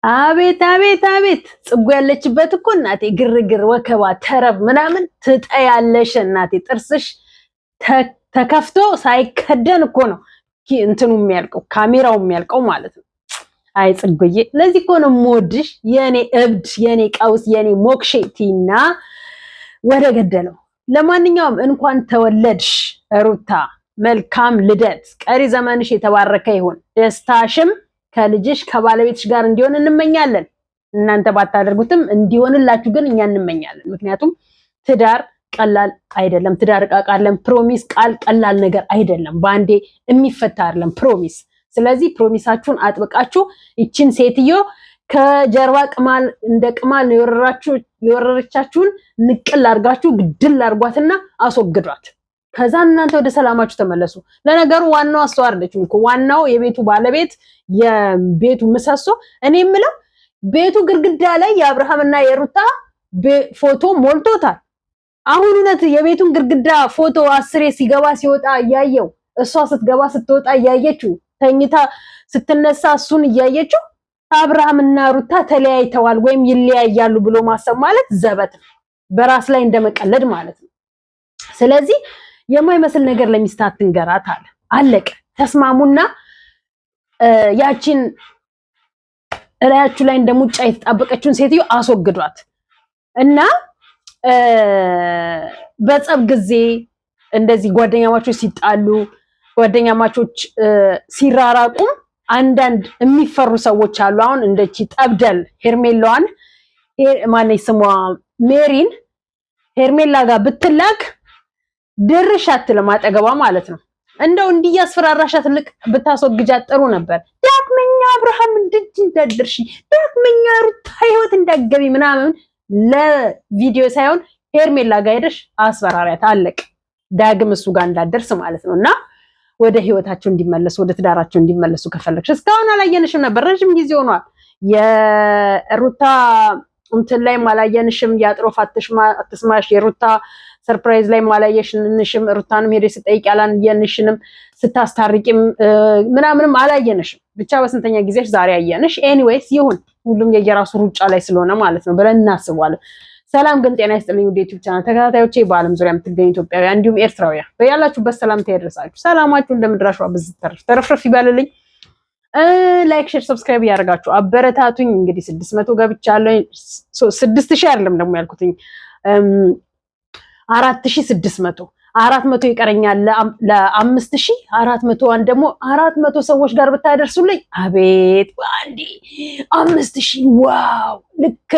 አቤት አቤት አቤት ጽጉ ያለችበት እኮ እናቴ ግርግር ወከባ ተረብ ምናምን ትጠያለሽ እናቴ ጥርስሽ ተከፍቶ ሳይከደን እኮ ነው እንትኑ የሚያልቀው ካሜራው የሚያልቀው ማለት ነው። አይ ጽጉዬ ለዚህ እኮ ነው የምወድሽ የኔ እብድ የኔ ቀውስ የኔ ሞክሼቲና ወደ ገደለው። ለማንኛውም እንኳን ተወለድሽ ሩታ፣ መልካም ልደት፣ ቀሪ ዘመንሽ የተባረከ ይሁን። ደስታሽም ከልጅሽ ከባለቤትሽ ጋር እንዲሆን እንመኛለን። እናንተ ባታደርጉትም እንዲሆንላችሁ ግን እኛ እንመኛለን። ምክንያቱም ትዳር ቀላል አይደለም። ትዳር ቃቃለን ፕሮሚስ ቃል ቀላል ነገር አይደለም። ባንዴ የሚፈታ አይደለም ፕሮሚስ። ስለዚህ ፕሮሚሳችሁን አጥብቃችሁ ይችን ሴትዮ ከጀርባ ቅማል እንደ ቅማል የወረረቻችሁን ንቅል አርጋችሁ ግድል አርጓትና አስወግዷት። ከዛ እናንተ ወደ ሰላማችሁ ተመለሱ። ለነገሩ ዋናው አስተዋርደችም እኮ ዋናው የቤቱ ባለቤት የቤቱ ምሰሶ። እኔ የምለው ቤቱ ግድግዳ ላይ የአብርሃምና የሩታ ፎቶ ሞልቶታል። አሁን እውነት የቤቱን ግድግዳ ፎቶ አስሬ ሲገባ ሲወጣ እያየው እሷ ስትገባ ስትወጣ እያየችው ተኝታ ስትነሳ እሱን እያየችው አብርሃምና ሩታ ተለያይተዋል ወይም ይለያያሉ ብሎ ማሰብ ማለት ዘበት ነው። በራስ ላይ እንደመቀለድ ማለት ነው። ስለዚህ የማይመስል ነገር ለሚስት አትንገራት አለ። አለቀ። ተስማሙና ያቺን እላያችሁ ላይ እንደሙጫ የተጣበቀችውን ሴትዮ አስወግዷት እና በጸብ ጊዜ እንደዚህ ጓደኛማቾች ሲጣሉ ጓደኛማቾች ሲራራቁ አንዳንድ የሚፈሩ ሰዎች አሉ። አሁን እንደቺ ጠብደል ሄርሜላዋን ማነች ስሟ ሜሪን ሄርሜላ ጋር ብትላክ ድርሽ አትልም አጠገቧ ማለት ነው። እንደው እንዲያስፈራራሻት ልቅ ብታስወግጃት ጥሩ ነበር። ዳግመኛ አብርሃም እንደጅ እንዳደርሽ ዳግመኛ ሩታ ህይወት እንዳገቢ ምናምን ለቪዲዮ ሳይሆን ሄርሜላ ጋር ሄደሽ አስፈራሪያት። አለቅ ዳግም እሱ ጋር እንዳደርስ ማለት ነው። እና ወደ ህይወታቸው እንዲመለሱ ወደ ትዳራቸው እንዲመለሱ ከፈለግሽ እስካሁን አላየንሽም ነበር። ረጅም ጊዜ ሆኗል። የሩታ እንትን ላይ አላየንሽም። ያጥሮፍ አትስማሽ የሩታ ሰርፕራይዝ ላይ አላየንሽም። ሩታንም ሄደሽ ስጠይቅ አላየንሽንም። ስታስታርቂም ምናምንም አላየንሽም። ብቻ በስንተኛ ጊዜሽ ዛሬ አየንሽ። ኤኒዌይስ ይሁን ሁሉም የየራሱ ሩጫ ላይ ስለሆነ ማለት ነው ብለን እናስባለን። ሰላም ግን ጤና ይስጥልኝ ውድ ዩቲዩብ ቻናል ተከታታዮቼ፣ በአለም ዙሪያ የምትገኙ ኢትዮጵያውያን እንዲሁም ኤርትራውያን በያላችሁበት ሰላምታ ይድረሳችሁ። ሰላማችሁ እንደምድራሽዋ ብዝት ተረፍረፍ ይበልልኝ። ላይክ ሼር ሰብስክራይብ ያደርጋችሁ አበረታቱኝ። እንግዲህ 600 ገብቻለሁ። 6000 አይደለም ደግሞ ያልኩትኝ 4600 400 ይቀረኛል ለ5000 400 ደግሞ 400 ሰዎች ጋር ብታደርሱልኝ አቤት ባንዲ 5000 ዋው! ልክ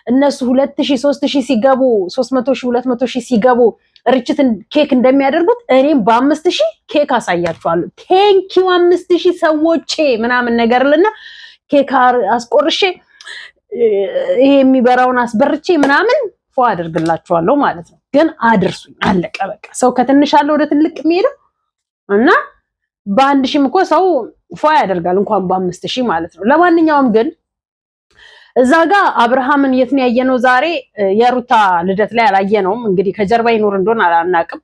እነሱ 2000 3000 ሲገቡ 300000 200000 ሲገቡ ርችትን ኬክ እንደሚያደርጉት እኔም በ5000 ኬክ አሳያችኋለሁ። ቴንኪው 5000 ሰዎች ምናምን ነገርልና ኬክ አስቆርሼ ይሄ የሚበራውን አስበርቼ ምናምን ፎ አድርግላችኋለሁ ማለት ነው። ግን አድርሱኝ። አለቀ በቃ። ሰው ከትንሽ አለ ወደ ትልቅ የሚሄደው እና በ1000 እኮ ሰው ፎ ያደርጋል እንኳን በ5000 ማለት ነው። ለማንኛውም ግን እዛ ጋር አብርሃምን የት ነው ያየነው? ዛሬ የሩታ ልደት ላይ አላየነውም። እንግዲህ ከጀርባ ይኖር እንደሆነ አላናቅም።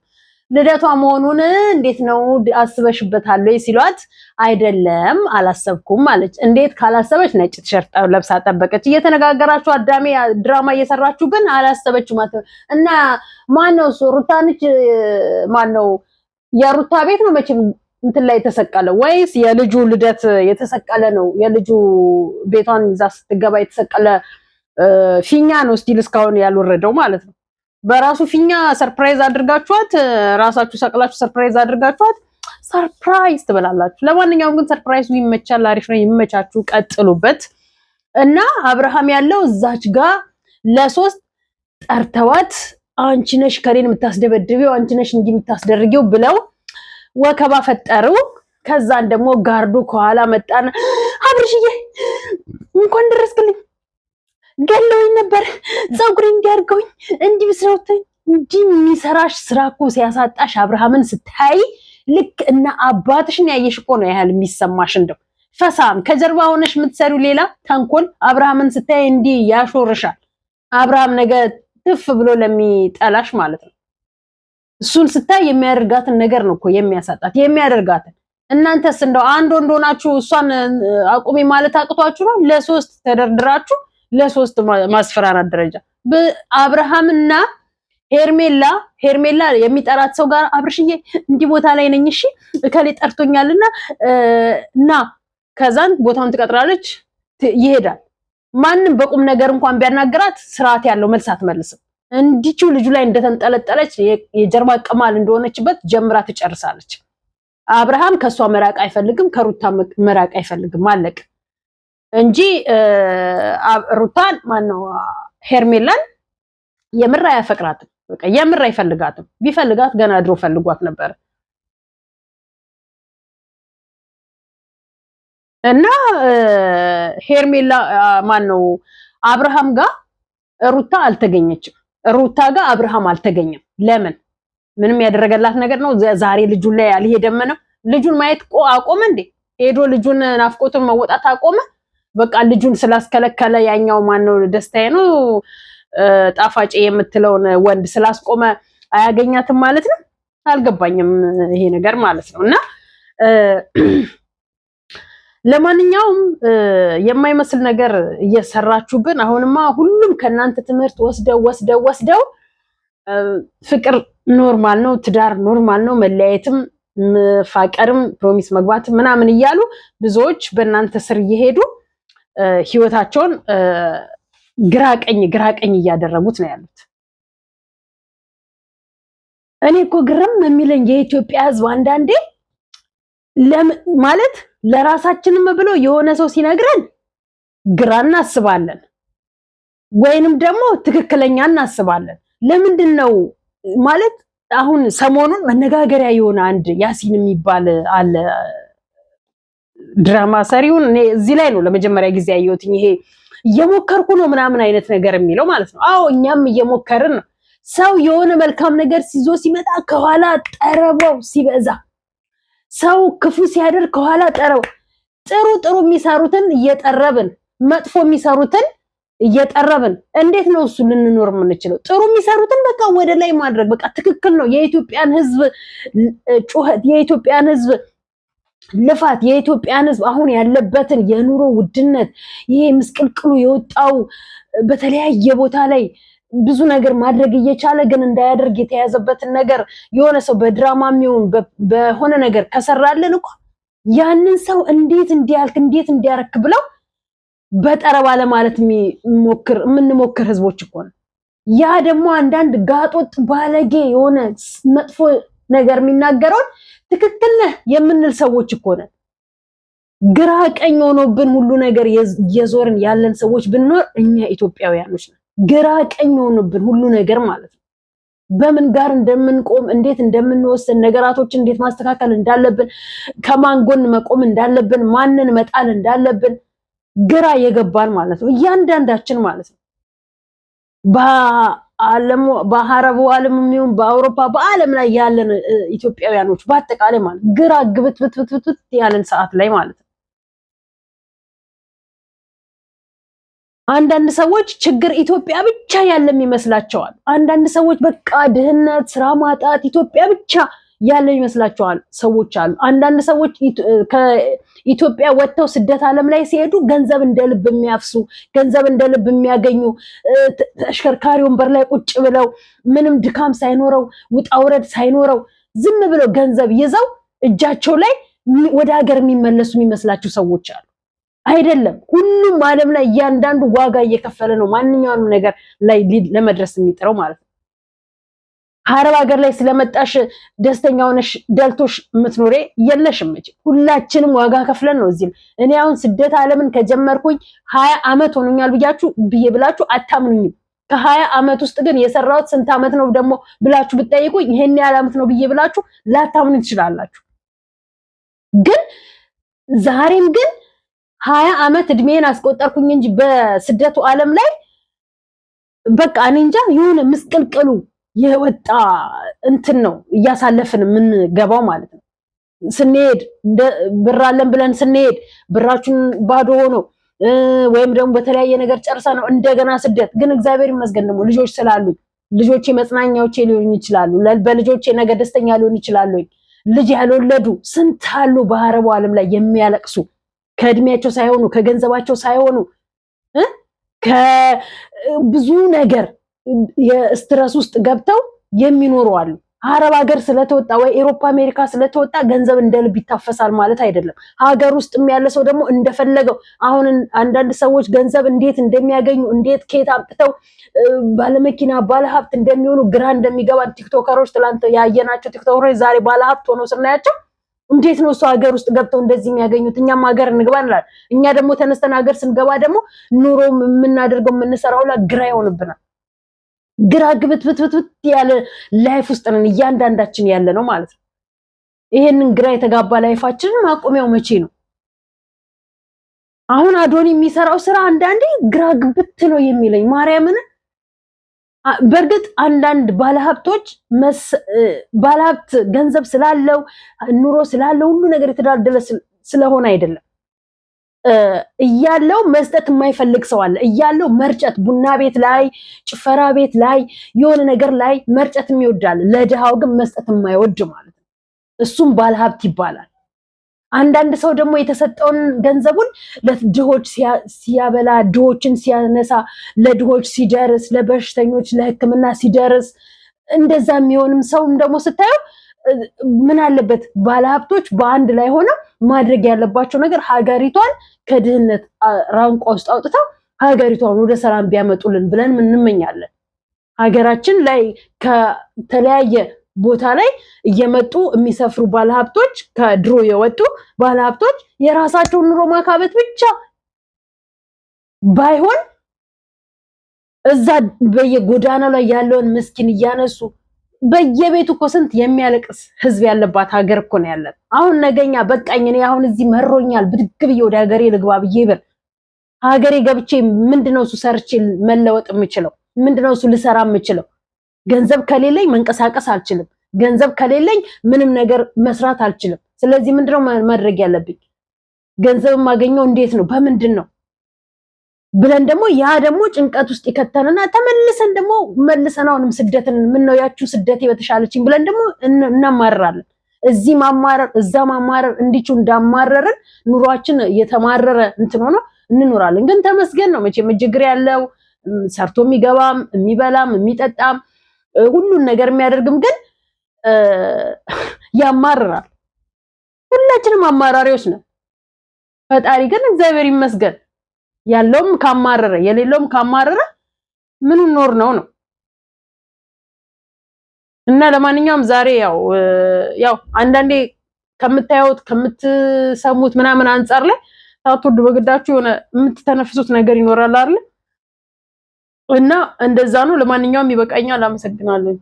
ልደቷ መሆኑን እንዴት ነው አስበሽበታል ወይ ሲሏት አይደለም አላሰብኩም ማለች። እንዴት ካላሰበች ነጭ ቲሸርት ለብሳ ጠበቀች። እየተነጋገራችሁ አዳሜ ድራማ እየሰራችሁ ግን አላሰበችው ማለት ነው። እና ማነው ሩታ ነች? ማነው የሩታ ቤት ነው መቼም እንትን ላይ የተሰቀለ ወይስ የልጁ ልደት የተሰቀለ ነው? የልጁ ቤቷን ይዛ ስትገባ የተሰቀለ ፊኛ ነው ስቲል እስካሁን ያልወረደው ማለት ነው። በራሱ ፊኛ ሰርፕራይዝ አድርጋችኋት ራሳችሁ ሰቅላችሁ ሰርፕራይዝ አድርጋችኋት ሰርፕራይዝ ትበላላችሁ። ለማንኛውም ግን ሰርፕራይዙ ይመቻል፣ አሪፍ ነው፣ ይመቻችሁ፣ ቀጥሉበት። እና አብርሃም ያለው እዛች ጋር ለሶስት ጠርተዋት አንቺ ነሽ ከሬን የምታስደበድቢው አንቺ ነሽ እንዲህ የምታስደርጊው ብለው ወከባ ፈጠሩ። ከዛን ደግሞ ጋርዱ ከኋላ መጣና አብርሽዬ እንኳን ደረስክልኝ ገለውኝ ነበር ፀጉሬን እንዲያርገውኝ እንዲህ ብስረውተኝ እንዲህ የሚሰራሽ ስራ እኮ ሲያሳጣሽ አብርሃምን ስታይ ልክ እና አባትሽን ያየሽ እኮ ነው ያህል የሚሰማሽ። እንደው ፈሳም ከጀርባ ሆነሽ የምትሰሪው ሌላ ተንኮል አብርሃምን ስታይ እንዲህ ያሾርሻል። አብርሃም ነገ ትፍ ብሎ ለሚጠላሽ ማለት ነው። እሱን ስታይ የሚያደርጋትን ነገር ነው እኮ የሚያሳጣት የሚያደርጋትን እናንተስ እንደው አንድ ወንድ ሆናችሁ እሷን አቁሚ ማለት አቅቷችሁ ነው ለሶስት ተደርድራችሁ ለሶስት ማስፈራራት ደረጃ አብርሃምና ሄርሜላ የሚጠራት ሰው ጋር አብርሽዬ እንዲህ ቦታ ላይ ነኝ እሺ እከሌ ጠርቶኛልና እና ከዛን ቦታውን ትቀጥራለች ይሄዳል ማንንም በቁም ነገር እንኳን ቢያናገራት ስርዓት ያለው መልስ አትመልስም እንዲቹ ልጁ ላይ እንደተንጠለጠለች የጀርባ ቅማል እንደሆነችበት ጀምራ ትጨርሳለች አብርሃም ከሷ መራቅ አይፈልግም ከሩታ መራቅ አይፈልግም ማለቅ እንጂ ሩታን ማነው ሄርሜላን የምራ ያፈቅራትም በቃ የምራ አይፈልጋትም ቢፈልጋት ገና ድሮ ፈልጓት ነበር እና ሄርሜላ ማነው አብርሃም ጋር ሩታ አልተገኘችም ሩታ ጋር አብርሃም አልተገኘም ለምን ምንም ያደረገላት ነገር ነው ዛሬ ልጁን ላይ አልሄደም ነው ልጁን ማየት አቆመ እንዴ ሄዶ ልጁን ናፍቆቱን መወጣት አቆመ በቃ ልጁን ስላስከለከለ ያኛው ማነው ደስታዬ ነው ጣፋጭ የምትለውን ወንድ ስላስቆመ አያገኛትም ማለት ነው አልገባኝም ይሄ ነገር ማለት ነውና ለማንኛውም የማይመስል ነገር እየሰራችሁብን አሁንማ ሁሉም ከናንተ ትምህርት ወስደው ፍቅር ኖርማል ነው ትዳር ኖርማል ነው መለያየትም መፋቀርም ፕሮሚስ መግባት ምናምን እያሉ ብዙዎች በእናንተ ስር እየሄዱ ህይወታቸውን ግራቀኝ እያደረጉት ነው ያሉት እኔ እኮ ግርም የሚለኝ የኢትዮጵያ ህዝብ አንዳንዴ ማለት ለራሳችንም ብሎ የሆነ ሰው ሲነግረን ግራ እናስባለን ወይንም ደግሞ ትክክለኛ እናስባለን ለምንድነው ማለት አሁን ሰሞኑን መነጋገሪያ የሆነ አንድ ያሲን የሚባል አለ ድራማ ሰሪውን እኔ እዚህ ላይ ነው ለመጀመሪያ ጊዜ ያየሁትኝ ይሄ እየሞከርኩ ነው ምናምን አይነት ነገር የሚለው ማለት ነው አዎ እኛም እየሞከርን ነው ሰው የሆነ መልካም ነገር ሲዞ ሲመጣ ከኋላ ጠረበው ሲበዛ ሰው ክፉ ሲያደርግ ከኋላ ጠረው ጥሩ የሚሰሩትን እየጠረብን መጥፎ የሚሰሩትን እየጠረብን እንዴት ነው እሱ ልንኖር የምንችለው ጥሩ የሚሰሩትን በቃ ወደ ላይ ማድረግ በቃ ትክክል ነው የኢትዮጵያን ህዝብ ጩኸት የኢትዮጵያን ህዝብ ልፋት የኢትዮጵያን ህዝብ አሁን ያለበትን የኑሮ ውድነት ይሄ ምስቅልቅሉ የወጣው በተለያየ ቦታ ላይ ብዙ ነገር ማድረግ እየቻለ ግን እንዳያደርግ የተያዘበትን ነገር የሆነ ሰው በድራማ የሚሆን በሆነ ነገር ከሰራልን እኮ ያንን ሰው እንዴት እንዲያረክ ብለው በጠረባ ለማለት የምንሞክር ህዝቦች እኮ ነው ያ ደግሞ አንዳንድ ጋጦጥ ባለጌ የሆነ መጥፎ ነገር የሚናገረውን ትክክል ነህ የምንል ሰዎች እኮ ነን ግራ ቀኝ ሆኖብን ሁሉ ነገር የዞርን ያለን ሰዎች ብንኖር እኛ ኢትዮጵያውያኖች ነን ግራ ቀኝ ሆኖብን ሁሉ ነገር ማለት ነው በምን ጋር እንደምንቆም እንዴት እንደምንወስን ነገራቶችን እንዴት ማስተካከል እንዳለብን ከማን ጎን መቆም እንዳለብን ማንን መጣል እንዳለብን ግራ የገባን ማለት ነው እያንዳንዳችን ማለት ነው በአረቡ ዓለም የሚሆን በአውሮፓ በዓለም ላይ ያለን ኢትዮጵያውያኖች በአጠቃላይ ማለት ግራ ግብት ያለን ሰዓት ላይ ማለት ነው አንዳንድ ሰዎች ችግር ኢትዮጵያ ብቻ ያለም ይመስላቸዋል አንዳንድ ሰዎች በቃ ድህነት ስራ ማጣት ኢትዮጵያ ብቻ ያለ ይመስላቸዋል ሰዎች አሉ አንዳንድ ሰዎች ከኢትዮጵያ ወጥተው ስደት ዓለም ላይ ሲሄዱ ገንዘብ እንደልብ የሚያፍሱ ገንዘብ እንደልብ የሚያገኙ ተሽከርካሪ ወንበር ላይ ቁጭ ብለው ምንም ድካም ሳይኖረው ውጣውረድ ሳይኖረው ዝም ብለው ገንዘብ ይዘው እጃቸው ላይ ወደ ሀገር የሚመለሱ የሚመስላቸው ሰዎች አሉ አይደለም ሁሉም ዓለም ላይ ያንዳንዱ ዋጋ እየከፈለ ነው ማንኛውንም ነገር ላይ ለመድረስ የሚጥረው ማለት ነው አረብ ሀገር ላይ ስለመጣሽ ደስተኛ ሆነሽ ደልቶሽ ምትኖሬ የለሽም እንጂ ሁላችንም ዋጋ ከፍለን ነው እዚህ እኔ አሁን ስደት ዓለምን ከጀመርኩኝ 20 አመት ሆኖኛል ብላችሁ አታምኑኝም ከ20 አመት ውስጥ ግን የሰራሁት ስንት አመት ነው ደግሞ ብላችሁ ብትጠይቁኝ ይሄን ያህል አመት ነው ብላችሁ ላታምኑ ትችላላችሁ ግን ዛሬም ግን 20 አመት እድሜን አስቆጠርኩኝ እንጂ በስደቱ ዓለም ላይ በቃ እኔ እንጃ የሆነ ምስቅልቅሉ የወጣ እንትን ነው እያሳለፍን ምን ገባው ማለት ነው ስንሄድ ብራለን ብለን ስንሄድ ብራችን ባዶ ሆኖ ወይም ደግሞ በተለያየ ነገር ጨርሳ ነው እንደገና ስደት ግን እግዚአብሔር ይመስገን ደግሞ ልጆች ስላሉ ልጆቼ መጽናኛዎቼ ሊሆኑ ይችላሉ በልጆቼ ነገ ደስተኛ ሊሆኑ ይችላሉ ልጅ ያልወለዱ ስንት አሉ በአረቡ ዓለም ላይ የሚያለቅሱ ከእድሜያቸው ሳይሆኑ ከገንዘባቸው ሳይሆኑ ከብዙ ነገር የስትረስ ውስጥ ገብተው የሚኖሩ አሉ። አረብ ሀገር ስለተወጣ ወይ ኤሮፓ አሜሪካ ስለተወጣ ገንዘብ እንደልብ ይታፈሳል ማለት አይደለም። ሀገር ውስጥም ያለ ሰው ደግሞ እንደፈለገው አሁን አንዳንድ ሰዎች ገንዘብ እንዴት እንደሚያገኙ እንዴት ከየት አምጥተው ባለመኪና ባለሀብት እንደሚሆኑ ግራ እንደሚገባ ቲክቶከሮች ትላንት ያየናቸው ቲክቶከሮች ዛሬ ባለሀብት ሆነው ስናያቸው እንዴት ነው እሱ ሀገር ውስጥ ገብተው እንደዚህ የሚያገኙት? እኛም ሀገር እንግባ እንላለን። እኛ ደግሞ ተነስተን ሀገር ስንገባ ደግሞ ኑሮ የምናደርገው የምንሰራው ላይ ግራ ይሆንብናል። ግራ ግብትብትብት ያለ ላይፍ ውስጥ ነን እያንዳንዳችን ያለ ነው ማለት ነው። ይሄንን ግራ የተጋባ ላይፋችንን ማቆሚያው መቼ ነው? አሁን አዶኒ የሚሰራው ስራ አንዳንዴ ግራ ግብት ነው የሚለኝ ማርያምን። በእርግጥ አንዳንድ ባለሀብቶች ባለሀብት ገንዘብ ስላለው ኑሮ ስላለው ሁሉ ነገር የተዳደለ ስለሆነ አይደለም። እያለው መስጠት የማይፈልግ ሰው አለ። እያለው መርጨት፣ ቡና ቤት ላይ ጭፈራ ቤት ላይ የሆነ ነገር ላይ መርጨት የሚወዳል። ለድሃው ግን መስጠት የማይወድ ማለት ነው። እሱም ባለሀብት ይባላል። አንዳንድ ሰው ደግሞ የተሰጠውን ገንዘቡን ለድሆች ሲያበላ፣ ድሆችን ሲያነሳ፣ ለድሆች ሲደርስ፣ ለበሽተኞች ለሕክምና ሲደርስ እንደዛ የሚሆንም ሰውም ደግሞ ስታየው ምን አለበት ባለሀብቶች በአንድ ላይ ሆነው ማድረግ ያለባቸው ነገር ሀገሪቷን ከድህነት ራንቋ ውስጥ አውጥተው ሀገሪቷን ወደ ሰላም ቢያመጡልን ብለን እንመኛለን። ሀገራችን ላይ ከተለያየ ቦታ ላይ እየመጡ የሚሰፍሩ ባለሀብቶች ከድሮ የወጡ ባለሀብቶች የራሳቸውን ኑሮ ማካበት ብቻ ባይሆን እዛ በየጎዳናው ላይ ያለውን ምስኪን እያነሱ በየቤቱ እኮ ስንት የሚያለቅስ ህዝብ ያለባት ሀገር እኮ ነው ያለን። አሁን ነገኛ በቃኝ እኔ አሁን እዚህ መሮኛል ብድግ ብዬ ወደ ሀገሬ ልግባ ብዬ ብል ሀገሬ ገብቼ ምንድነው እሱ ሰርቼ መለወጥ የምችለው? ምንድነው እሱ ልሰራ የምችለው? ገንዘብ ከሌለኝ መንቀሳቀስ አልችልም። ገንዘብ ከሌለኝ ምንም ነገር መስራት አልችልም። ስለዚህ ምንድነው ማድረግ ያለብኝ? ገንዘብ የማገኘው እንዴት ነው? በምንድን ነው ብለን ደግሞ ያ ደግሞ ጭንቀት ውስጥ ይከተንና ተመልሰን ደግሞ መልሰን አሁንም ስደትን ምን ነው ያችሁ ስደቴ በተሻለችኝ ብለን ደግሞ እናማረራለን። እዚህ ማማረር እዛ ማማረር እንዲቹ እንዳማረርን ኑሯችን የተማረረ እንትን ሆኖ እንኖራለን። ግን ተመስገን ነው መቼም ችግር ያለው ሰርቶ የሚገባም የሚበላም የሚጠጣም ሁሉን ነገር የሚያደርግም ግን ያማርራል። ሁላችንም አማራሪዎች ነን። ፈጣሪ ግን እግዚአብሔር ይመስገን ያለውም ካማረረ የሌለውም ካማረረ ምን ኖር ነው። እና ለማንኛውም ዛሬ ያው አንዳንዴ ከምታዩት ከምትሰሙት ምናምን አንፃር ላይ ታውቁት በግዳችሁ የሆነ የምትተነፍሱት ነገር ይኖራል አይደል? እና እንደዛ ነው። ለማንኛውም ይበቃኛል። አመሰግናለሁ።